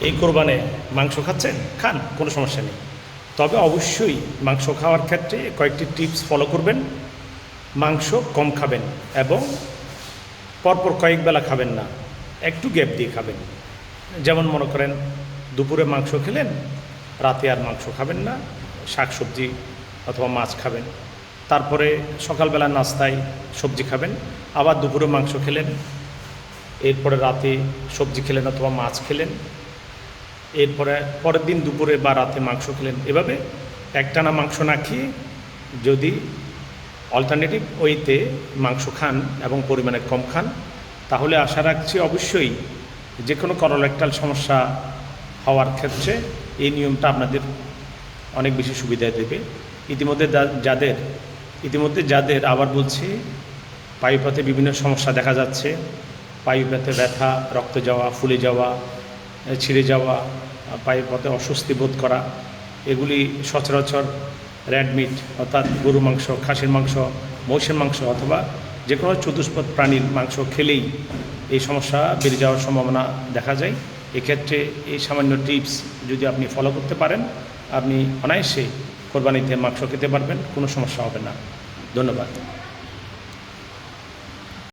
এই কোরবানে মাংস খাচ্ছেন, খান, কোনো সমস্যা নেই। তবে অবশ্যই মাংস খাওয়ার ক্ষেত্রে কয়েকটি টিপস ফলো করবেন। মাংস কম খাবেন এবং পরপর কয়েক বেলা খাবেন না, একটু গ্যাপ দিয়ে খাবেন। যেমন মনে করেন দুপুরে মাংস খেলেন, রাতে আর মাংস খাবেন না, শাক সবজি অথবা মাছ খাবেন। তারপরে সকালবেলা নাস্তায় সবজি খাবেন, আবার দুপুরে মাংস খেলেন, এরপরে রাতে সবজি খেলেন অথবা মাছ খেলেন, এরপরে পরের দিন দুপুরে বা রাতে মাংস খেলেন। এভাবে একটানা মাংস না খেয়ে যদি অল্টারনেটিভ ওয়েতে মাংস খান এবং পরিমাণে কম খান, তাহলে আশা রাখছি অবশ্যই যে কোনো কলোরেক্টাল সমস্যা হওয়ার ক্ষেত্রে এই নিয়মটা আপনাদের অনেক বেশি সুবিধা দেবে। ইতিমধ্যে যাদের আবার বলছি পায়ুপথে বিভিন্ন সমস্যা দেখা যাচ্ছে, পায়ুপথে ব্যথা, রক্ত যাওয়া, ফুলে যাওয়া, ছিঁড়ে যাওয়া, পায়ের পথে অস্বস্তি বোধ করা, এগুলি সচরাচর রেড মিট অর্থাৎ গরু মাংস, খাসির মাংস, মহিষের মাংস অথবা যে কোনো চতুষ্পদ প্রাণীর মাংস খেলেই এই সমস্যা বেড়ে যাওয়ার সম্ভাবনা দেখা যায়। এক্ষেত্রে এই সামান্য টিপস যদি আপনি ফলো করতে পারেন, আপনি অনায়াসে কোরবানিতে মাংস খেতে পারবেন, কোনো সমস্যা হবে না। ধন্যবাদ।